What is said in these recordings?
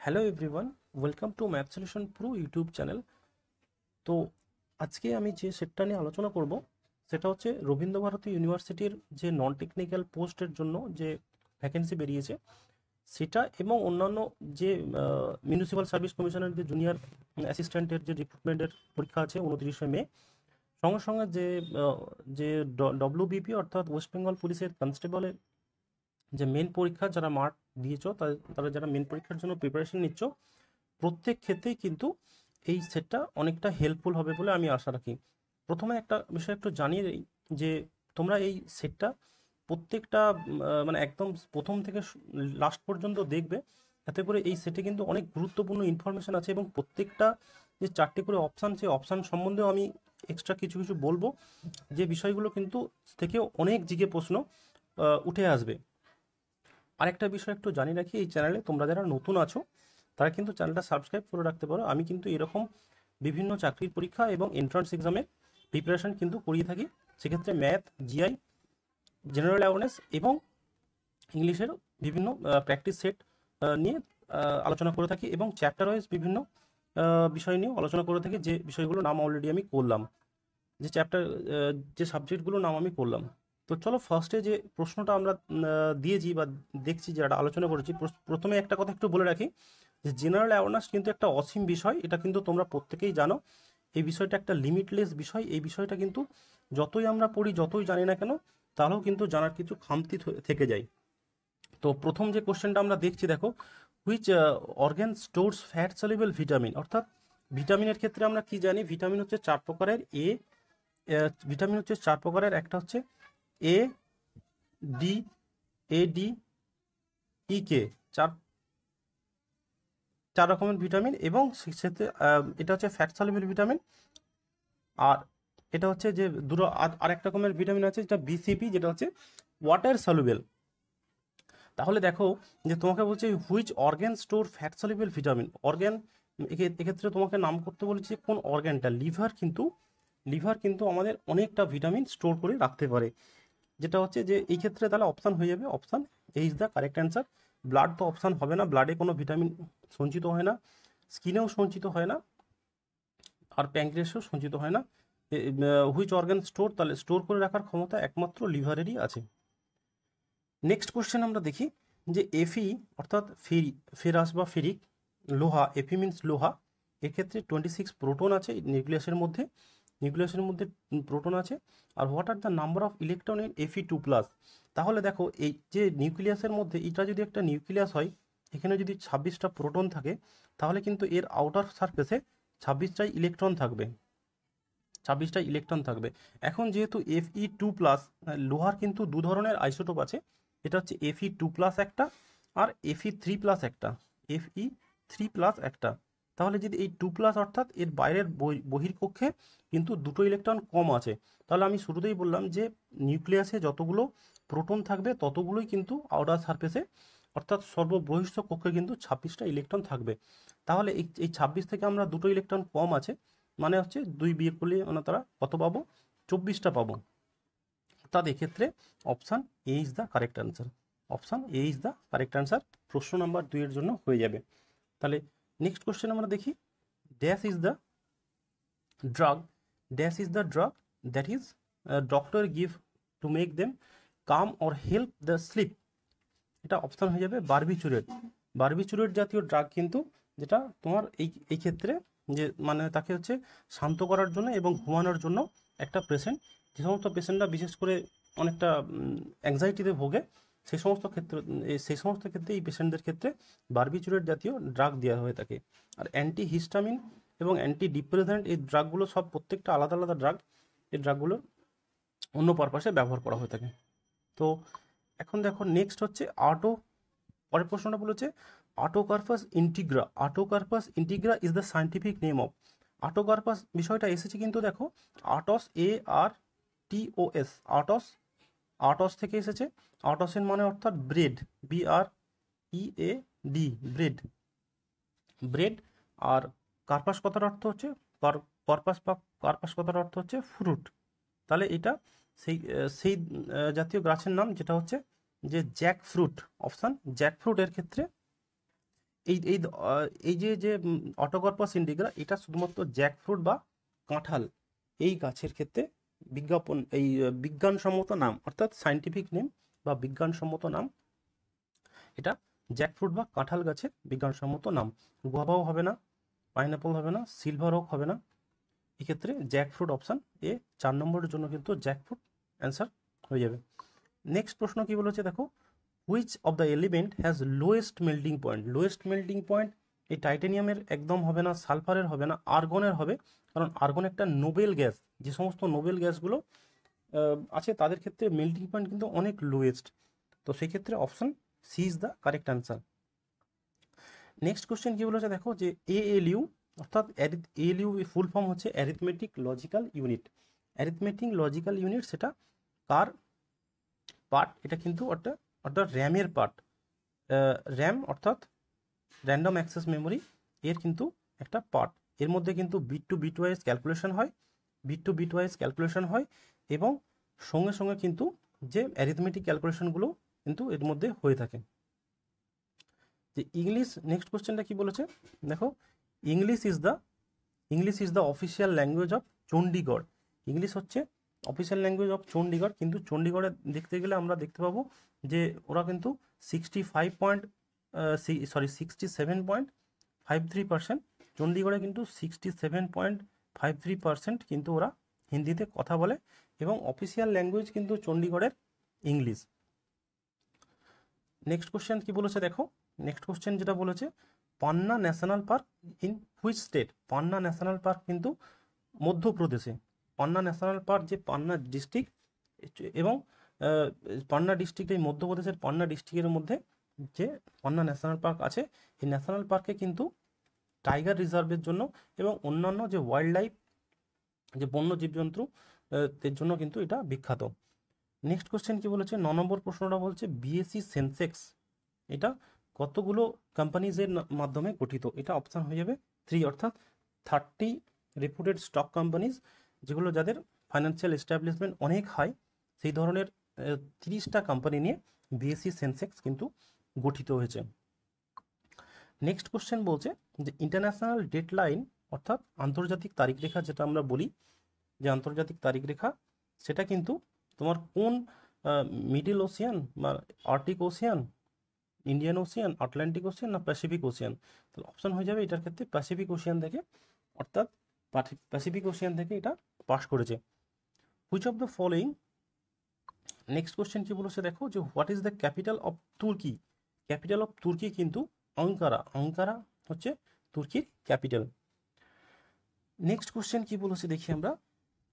Hello everyone, welcome to math solution pro YouTube channel. তো আজকে আমি যে সেটটা নিয়ে আলোচনা করব সেটা হচ্ছে রবীন্দ্রভারতী ইউনিভার্সিটির যে নন টেকনিক্যাল পোস্টের জন্য যে ভ্যাকেন্সি বেরিয়েছে সেটা, এবং অন্যান্য যে মিউনিসিপ্যাল সার্ভিস কমিশনের যে জুনিয়র অ্যাসিস্ট্যান্টের যে রিক্রুটমেন্টের পরীক্ষা আছে 29শে মে। সঙ্গে সঙ্গে যে ডব্লিউবিপি অর্থাৎ ওয়েস্ট বেঙ্গল পুলিশের কনস্টেবলের যে মেন পরীক্ষা যারা মার্ক দিয়েছো, তারা যারা মেন পরীক্ষার জন্য প্রিপারেশন নিচ্ছ, প্রত্যেক ক্ষেত্রেই কিন্তু এই সেটটা অনেকটা হেল্পফুল হবে বলে আমি আশা রাখি। প্রথমে একটা বিষয় একটু জানিয়ে দিই যে তোমরা এই সেটটা প্রত্যেকটা মানে একদম প্রথম থেকে লাস্ট পর্যন্ত দেখবে। এতে করে এই সেটে কিন্তু অনেক গুরুত্বপূর্ণ ইনফরমেশন আছে, এবং প্রত্যেকটা যে 4টে করে অপশান, সেই অপশান সম্বন্ধেও আমি এক্সট্রা কিছু কিছু বলবো, যে বিষয়গুলো কিন্তু থেকেও অনেক জিকে প্রশ্ন উঠে আসবে। আরেকটা বিষয় একটু জানিয়ে রাখি, এই চ্যানেলে তোমরা যারা নতুন আছো তারা কিন্তু চ্যানেলটা সাবস্ক্রাইব করে রাখতে পারো। আমি কিন্তু এরকম বিভিন্ন চাকরির পরীক্ষা এবং এন্ট্রান্স এক্সামের প্রিপারেশন কিন্তু করিয়ে থাকি। সেক্ষেত্রে ম্যাথ, জিআই, জেনারেল অ্যাওয়ারনেস এবং ইংলিশের বিভিন্ন প্র্যাকটিস সেট নিয়ে আলোচনা করে থাকি, এবং চ্যাপ্টার ওয়াইজ বিভিন্ন বিষয় নিয়েও আলোচনা করে থাকি, যে বিষয়গুলোর নাম অলরেডি আমি করলাম, যে চ্যাপ্টার যে সাবজেক্টগুলোর নাম আমি করলাম। তো চলো ফার্স্টে যে প্রশ্নটা আমরা দিয়েছি বা দেখছি, যেটা আলোচনা করেছি, প্রথমে একটা কথা একটু বলে রাখি যে জেনারেল অ্যাওয়ারনেস কিন্তু একটা অসীম বিষয়, এটা কিন্তু তোমরা প্রত্যেকেই জানো। এই বিষয়টা একটা লিমিটলেস বিষয়। এই বিষয়টা কিন্তু যতই আমরা পড়ি, যতই জানি না কেন, তাহলেও কিন্তু জানার কিছু খামতি থেকে যায়। তো প্রথম যে কোশ্চেনটা আমরা দেখছি, দেখো, which organ stores fat soluble vitamin. অর্থাৎ ভিটামিনের ক্ষেত্রে আমরা কি জানি, ভিটামিন হচ্ছে চার প্রকারের। ভিটামিন হচ্ছে চার প্রকারের, একটা হচ্ছে এ, ডি, ডি, ই, কে। চার চার রকমের ভিটামিন, এবং সেক্ষেত্রে এটা হচ্ছে ফ্যাট সলিউবল ভিটামিন। আর এটা হচ্ছে যে দুটো আরেক রকমের ভিটামিন আছে, যেটা বিসিপি, যেটা হচ্ছে ওয়াটার সলিউবল। তাহলে দেখো, যে তোমাকে বলছে which organ store fat soluble vitamin. Organ, এক্ষেত্রে তোমাকে নাম করতে বলেছে কোন অর্গ্যানটা। লিভার কিন্তু আমাদের অনেকটা ভিটামিন স্টোর করে রাখতে পারে, যেটা হচ্ছে যে এই ক্ষেত্রে তাহলে অপশান হয়ে যাবে, option A is the correct answer. Blood তো অপশান হবে না, ব্লাডে কোনো ভিটামিন সঞ্চিত হয় না, স্কিনেও সঞ্চিত হয় না, আর প্যাঙ্ক্রিয়াসেও সঞ্চিত হয় না। হুইচ অর্গান স্টোর, তাহলে স্টোর করে রাখার ক্ষমতা একমাত্র লিভারেরই আছে। নেক্সট কোশ্চেন আমরা দেখি যে এফি অর্থাৎ ফেরাস বা ফেরিক লোহা, এফি মিনস লোহা, এক্ষেত্রে 26 প্রোটন আছে নিউক্লিয়াসের মধ্যে প্রোটন আছে। আর what are the number of electron in Fe2+। তাহলে দেখো, এই যে নিউক্লিয়াসের মধ্যে, এটা যদি একটা নিউক্লিয়াস হয়, এখানে যদি 26টা প্রোটন থাকে, তাহলে কিন্তু এর আউটার সারফেসে 26টা ইলেকট্রন থাকবে। এখন যেহেতু Fe2+, লোহার কিন্তু দু ধরনের আইসোটোপ আছে, এটা হচ্ছে Fe2+ একটা, আর Fe3+ একটা। Fe3+ একটা। তাহলে যদি এই 2+, অর্থাৎ এর বাইরের বহির্কক্ষে কিন্তু দুটো ইলেকট্রন কম আছে। তাহলে আমি শুরুতেই বললাম যে নিউক্লিয়াসে যতগুলো প্রোটন থাকবে ততগুলোই কিন্তু আউটার সারফেসে, অর্থাৎ সর্ববহিষ্ঠ কক্ষে কিন্তু 26টা ইলেকট্রন থাকবে। তাহলে এই 26 থেকে আমরা দুটো ইলেকট্রন কম আছে, মানে হচ্ছে দুই বিয়োগ করলে মানে তারা কত পাবো, 24টা পাবো। অর্থাৎ এক্ষেত্রে option A is the correct answer. Option A is the correct answer প্রশ্ন নাম্বার 2 এর জন্য হয়ে যাবে। তাহলে নেক্সট কোশ্চেন আমরা দেখি, dash is the drug, that is doctor give to make them calm or help the sleep. এটা option হয়ে যাবে বারবিচুরেট জাতীয় ড্রাগ কিন্তু, যেটা তোমার এই ক্ষেত্রে যে মানে তাকে হচ্ছে শান্ত করার জন্য এবং ঘুমানোর জন্য একটা পেশেন্ট, যে সমস্ত পেশেন্টরা বিশেষ করে অনেকটা অ্যাংজাইটিতে ভোগে, সেই সমস্ত ক্ষেত্রে এই পেশেন্টদের ক্ষেত্রে বারবিচুরেট জাতীয় ড্রাগ দেওয়া হয়ে থাকে। আর অ্যান্টি হিস্টামিন এবং অ্যান্টি ডিপ্রেসেন্ট, এই ড্রাগগুলো সব প্রত্যেকটা আলাদা আলাদা ড্রাগ। এই ড্রাগগুলো অন্য পারপাসে ব্যবহার করা হয়ে থাকে। তো এখন দেখো, নেক্সট হচ্ছে পরের প্রশ্নটা বলেছে Artocarpus integra is the scientific name of. Artocarpus বিষয়টা এসেছে কিন্তু দেখো, আটস, ARTOS, আটস থেকে এসেছে। আটসের মানে অর্থাৎ ব্রেড, BREAD, ব্রেড। আর কার্পাস কথার অর্থ হচ্ছে কার্পাস কথার অর্থ হচ্ছে ফ্রুট। তাহলে এটা সেই জাতীয় গাছের নাম, যেটা হচ্ছে যে জ্যাক ফ্রুট। অপশান জ্যাক ফ্রুটের ক্ষেত্রে এই এই এই যে যে অটোকর্পাস ইন্ডিকা এটা শুধুমাত্র জ্যাকফ্রুট বা কাঁঠাল এই গাছের ক্ষেত্রে বিজ্ঞানসম্মত নাম, অর্থাৎ সায়েন্টিফিক নেম বা বিজ্ঞানসম্মত নাম, এটা জ্যাকফ্রুট বা কাঁঠাল গাছের বিজ্ঞানসম্মত নাম। গুয়াভাও হবে না, পাইনাপল হবে না, সিলভার ওক হবে না, এক্ষেত্রে জ্যাকফ্রুট অপশান এ 4 নম্বরের জন্য কিন্তু জ্যাকফ্রুট অ্যান্সার হয়ে যাবে। নেক্সট প্রশ্ন কি বলেছে দেখো, which of the element has lowest melting point. Lowest melting point এই টাইটানিয়ামের একদম হবে না, সালফারের হবে না, আর্গনের হবে, কারণ আর্গন একটা নোবেল গ্যাস, যে সমস্ত নোবেল গ্যাসগুলো আছে তাদের ক্ষেত্রে মেল্টিং পয়েন্ট কিন্তু অনেক লোয়েস্ট। তো সেই ক্ষেত্রে option C is the correct answer. Next question কি বলেছে দেখো, যে এএলইউ অর্থাৎ এএলইউ ফুল ফর্ম হচ্ছে arithmetic logical unit. Arithmetic logical unit সেটা কার পার্ট, এটা কিন্তু অর্থাৎ র্যামের পার্ট। র্যাম অর্থাৎ র্যান্ডম অ্যাক্সেস মেমোরি এর কিন্তু একটা পার্ট। এর মধ্যে কিন্তু bit to bit wise calculation হয়, এবং সঙ্গে সঙ্গে কিন্তু যে অ্যারিথমেটিক ক্যালকুলেশনগুলো কিন্তু এর মধ্যে হয়ে থাকে। যে ইংলিশ, নেক্সট কোশ্চেনটা কি বলেছে দেখো, English is the official language of Chandigarh. English হচ্ছে অফিসিয়াল ল্যাঙ্গুয়েজ অফ চণ্ডীগড়, কিন্তু চণ্ডীগড়ে দেখতে গেলে আমরা দেখতে পাবো যে ওরা কিন্তু 67.53%, চণ্ডীগড়ে কিন্তু 67.53% কিন্তু ওরা হিন্দিতে কথা বলে, এবং অফিসিয়াল ল্যাঙ্গুয়েজ কিন্তু চণ্ডীগড়ের ইংলিশ। নেক্সট কোশ্চেন কি বলেছে দেখো, নেক্সট কোশ্চেন যেটা বলেছে, Panna national park in which state. Panna national park কিন্তু মধ্যপ্রদেশে। পান্না ন্যাশনাল পার্ক যে পান্না ডিস্ট্রিক্ট, এবং পান্না ডিস্ট্রিক্ট এই মধ্যপ্রদেশের পান্না ডিস্ট্রিক্টের মধ্যে যে পান্না ন্যাশনাল পার্ক আছে, এই ন্যাশনাল পার্কে কিন্তু টাইগার রিজার্ভের জন্য এবং অন্যান্য যে ওয়াইল্ড লাইফ, যে বন্য জীবজন্তু এর জন্য কিন্তু এটা বিখ্যাত। নেক্সট কোশ্চেন কি বলেছে, 9 নম্বর প্রশ্নটা বলছে বিএসসি সেন্সেক্স এটা কতগুলো কোম্পানিজের মাধ্যমে গঠিত। এটা অপশান হয়ে যাবে 3, অর্থাৎ 30 রেপুটেড স্টক কোম্পানিজ, যেগুলো যাদের ফাইন্যান্সিয়াল এস্টাবলিশমেন্ট অনেক হাই, সেই ধরনের 30টা কোম্পানি নিয়ে বিএসসি সেন্সেক্স কিন্তু গঠিত হয়েছে। নেক্সট কোশ্চেন বলছে যে ইন্টারন্যাশনাল ডেডলাইন অর্থাৎ আন্তর্জাতিক তারিখ রেখা, যেটা আমরা বলি যে আন্তর্জাতিক তারিখ রেখা, সেটা কিন্তু তোমার কোন মিডল ওশিয়ান বা Arctic Ocean, Indian Ocean, Atlantic Ocean না প্যাসিফিক ওশিয়ান। তাহলে অপশান হয়ে যাবে এটার ক্ষেত্রে প্যাসিফিক ওশিয়ান থেকে, অর্থাৎ প্যাসিফিক ওশিয়ান থেকে এটা পাস করেছে। Which of the following, next question কি বলেছে দেখো, যে what is the capital of তুর্কি। ক্যাপিটাল অফ তুর্কি কিন্তু আঙ্কারা। আঙ্কারা হচ্ছে তুর্কির ক্যাপিটাল। নেক্সট কোশ্চেন কি বলেছে দেখি আমরা,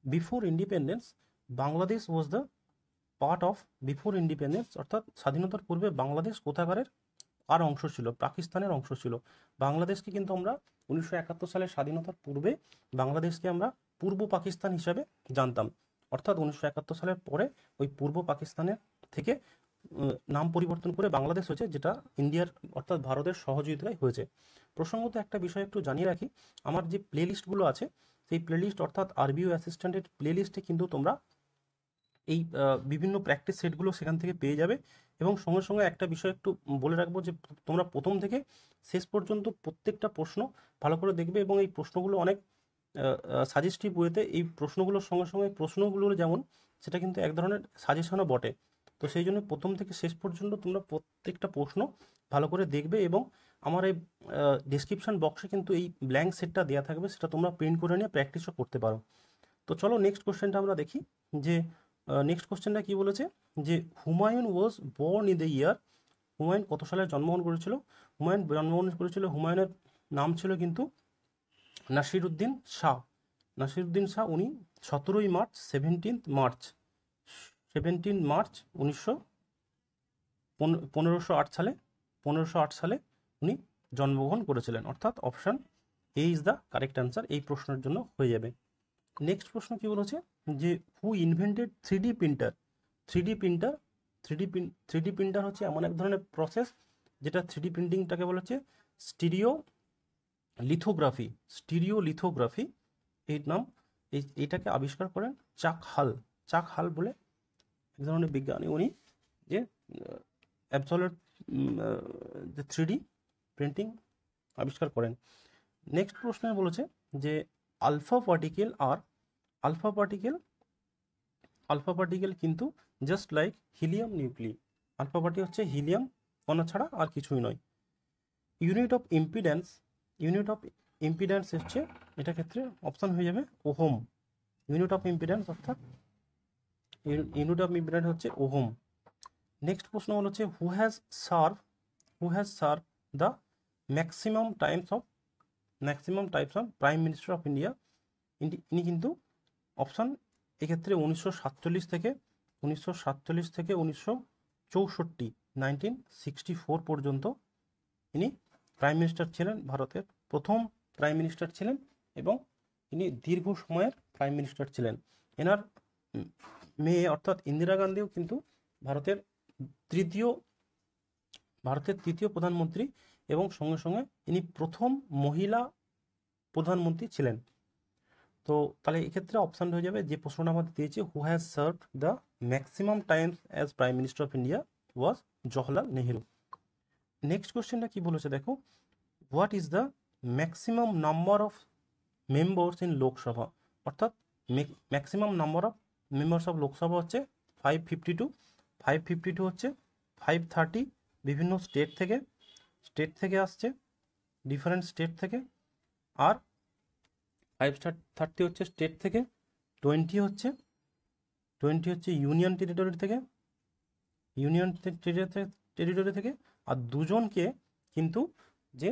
before independence Bangladesh was the part of, before independence অর্থাৎ স্বাধীনতার পূর্বে বাংলাদেশ কোথাকারের আর অংশ ছিল, পাকিস্তানের অংশ ছিল। বাংলাদেশকে কিন্তু আমরা 1971 সালের স্বাধীনতার পূর্বে বাংলাদেশকে আমরা পূর্ব পাকিস্তান হিসাবে জানতাম, অর্থাৎ 1971 সালের পরে ওই পূর্ব পাকিস্তানের থেকে নাম পরিবর্তন করে বাংলাদেশ হয়েছে, যেটা ইন্ডিয়ার অর্থাৎ ভারতের সহযোগিতায় হয়েছে। প্রসঙ্গত একটা বিষয় একটু জানিয়ে রাখি, আমার যে প্লেলিস্টগুলো আছে সেই প্লেলিস্ট অর্থাৎ আরবিও অ্যাসিস্ট্যান্টের প্লেলিস্টে কিন্তু তোমরা এই বিভিন্ন প্র্যাকটিস সেটগুলো সেখান থেকে পেয়ে যাবে। এবং সঙ্গে সঙ্গে একটা বিষয় একটু বলে রাখবো, যে তোমরা প্রথম থেকে শেষ পর্যন্ত প্রত্যেকটা প্রশ্ন ভালো করে দেখবে, এবং এই প্রশ্নগুলো অনেক সাজেস্টিভ ওয়েতে, এই প্রশ্নগুলোর সঙ্গে সঙ্গে প্রশ্নগুলোর যেমন সেটা কিন্তু এক ধরনের সাজেশনও বটে। তো সেই জন্য প্রথম থেকে শেষ পর্যন্ত তোমরা প্রত্যেকটা প্রশ্ন ভালো করে দেখবে, এবং আমার এই ডেসক্রিপশন বক্সে কিন্তু এই ব্ল্যাঙ্ক সেটটা দেওয়া থাকবে, সেটা তোমরা প্রিন্ট করে নিয়ে প্র্যাকটিসও করতে পারো। তো চলো নেক্সট কোশ্চেনটা আমরা দেখি, যে নেক্সট কোশ্চেনটা কি বলেছে, যে Humayun was born in the year, Humayun কত সালে জন্মগ্রহণ করেছিল। হুমায়ুনের নাম ছিল কিন্তু নাসিরুদ্দিন শাহ। নাসিরুদ্দিন শাহ, উনি 17 মার্চ 17 মার্চ 1508 সালে উনি জন্মগ্রহণ করেছিলেন, অর্থাৎ option A is the correct answer এই প্রশ্নের জন্য হয়ে যাবে। নেক্সট প্রশ্ন কি বলেছে, যে হু invented 3D printer. 3D printer হচ্ছে এমন এক ধরনের প্রসেস যেটা 3D প্রিন্টিংটাকে বলেছে স্টিরিও লিথোগ্রাফি এর নাম। এইটাকে আবিষ্কার করেন চাক হাল বলে এক ধরনের বিজ্ঞানী, উনি যে অ্যাবসলিউট যে 3D প্রিন্টিং আবিষ্কার করেন। নেক্সট প্রশ্নে বলেছে যে আলফা পার্টিকেল কিন্তু just like helium nuclei. Alpha particle হচ্ছে হিলিয়াম কণা ছাড়া আর কিছুই নয়। ইউনিট অফ ইম্পিডেন্স হচ্ছে এটা ক্ষেত্রে অপশন হয়ে যাবে ওহম। ইউনিট অফ ইম্পিডেন্স হচ্ছে ওহম। নেক্সট প্রশ্ন হচ্ছে who has serve the maximum types of prime minister of India. ইনি কিন্তু অপশন এক্ষেত্রে 1947 থেকে 1964 1964 পর্যন্ত ইনি প্রাইম মিনিস্টার ছিলেন, ভারতের প্রথম প্রাইম মিনিস্টার ছিলেন এবং ইনি দীর্ঘ সময়ের প্রাইম মিনিস্টার ছিলেন। এনার মেয়ে অর্থাৎ ইন্দিরা গান্ধীও কিন্তু ভারতের তৃতীয় প্রধানমন্ত্রী এবং সঙ্গে সঙ্গে ইনি প্রথম মহিলা প্রধানমন্ত্রী ছিলেন। তো তাহলে এক্ষেত্রে অপশান হয়ে যাবে যে প্রশ্নটা আমাদের দিয়েছে who has served the maximum times as prime minister of India was Jawaharlal Nehru. Next কোশ্চেনটা কি বলেছে দেখো, what is the maximum number of members in Lok Sabha. অর্থাৎ maximum number of members of Lok Sabha হচ্ছে 552 হচ্ছে 530 বিভিন্ন স্টেট থেকে আসছে, ডিফারেন্ট স্টেট থেকে। আর 530 হচ্ছে স্টেট থেকে, 20 হচ্ছে ইউনিয়ন টেরিটরি থেকে আর দুজনকে কিন্তু যে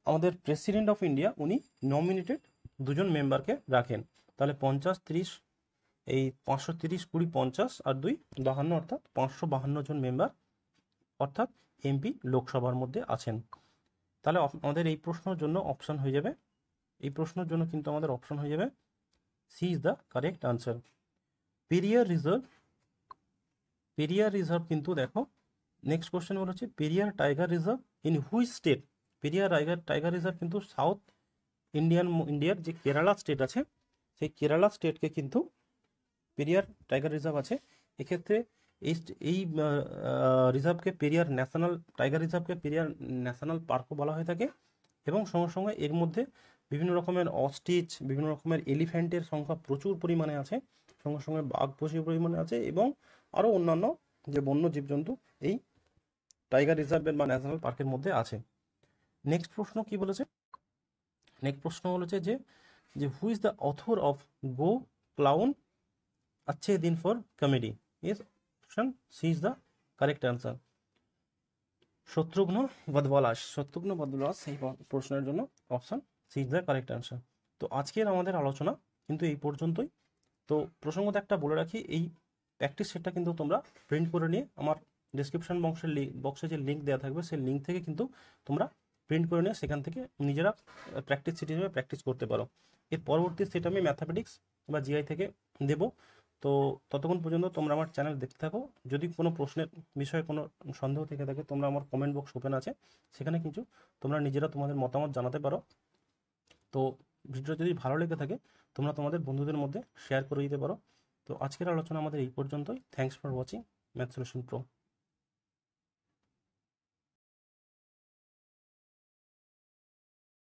আমাদের প্রেসিডেন্ট অফ ইন্ডিয়া উনি নমিনেটেড দুজন মেম্বারকে রাখেন। তাহলে 50-30 এই 530 20 50 আর 2 52 অর্থাৎ 552 জন মেম্বার অর্থাৎ এমপি লোকসভার মধ্যে আছেন। তাহলে আমাদের এই প্রশ্নের জন্য অপশন হয়ে যাবে, C is the correct answer. Periyar reserve কিন্তু দেখো নেক্সট কোশ্চেন হচ্ছে Periyar tiger reserve in which state. Periyar tiger reserve কিন্তু সাউথ ইন্ডিয়ার যে কেরালা স্টেট আছে সেই কেরালা স্টেটকে কিন্তু পেরিয়ার টাইগার রিজার্ভ আছে। এক্ষেত্রে এই রিজার্ভকে টাইগার রিজার্ভকে পেরিয়ার ন্যাশনাল পার্কও বলা হয়ে থাকে এবং সঙ্গে সঙ্গে এর মধ্যে বিভিন্ন রকমের অস্ট্রিচ, বিভিন্ন রকমের এলিফ্যান্টের সংখ্যা প্রচুর পরিমাণে আছে, সঙ্গে সঙ্গে বাঘ প্রচুর পরিমাণে আছে এবং আরও অন্যান্য যে বন্য জীবজন্তু এই টাইগার রিজার্ভের বা ন্যাশনাল পার্কের মধ্যে আছে। নেক্সট প্রশ্ন কি বলেছে, নেক্সট প্রশ্ন বলেছে যে who is the author of go clown Achhe Din for comedy. Is option C is the correct answer. Shatrughan বদওয়ালাস এই প্রশ্নের জন্য option C is the correct answer. তো আজকের আমাদের আলোচনা কিন্তু এই পর্যন্তই। তো প্রসঙ্গত একটা বলে রাখি, এই প্র্যাকটিস সেটটা কিন্তু তোমরা প্রিন্ট করে নিয়ে আমার ডিসক্রিপশন বক্সে যে লিঙ্ক দেওয়া থাকবে সেই লিঙ্ক থেকে কিন্তু তোমরা প্রিন্ট করে নিয়ে সেখান থেকে নিজেরা প্র্যাকটিস সেট হিসেবে প্র্যাকটিস করতে পারো। এর পরবর্তী সেট আমি ম্যাথামেটিক্স বা জিআই থেকে দেবো। তো ততক্ষণ পর্যন্ত তোমরা আমার চ্যানেল দেখতে থাকো। যদি কোনো প্রশ্নের বিষয়ে কোনো সন্দেহ থেকে থাকে তোমরা আমার কমেন্ট বক্স ওপেন আছে, সেখানে কিন্তু তোমরা নিজেরা তোমাদের মতামত জানাতে পারো। তো ভিডিও যদি ভালো লেগে থাকে তোমরা তোমাদের বন্ধুদের মধ্যে শেয়ার করে দিতে পারো। তো আজকের আলোচনা আমাদের এই পর্যন্তই। Thanks for watching math solution pro.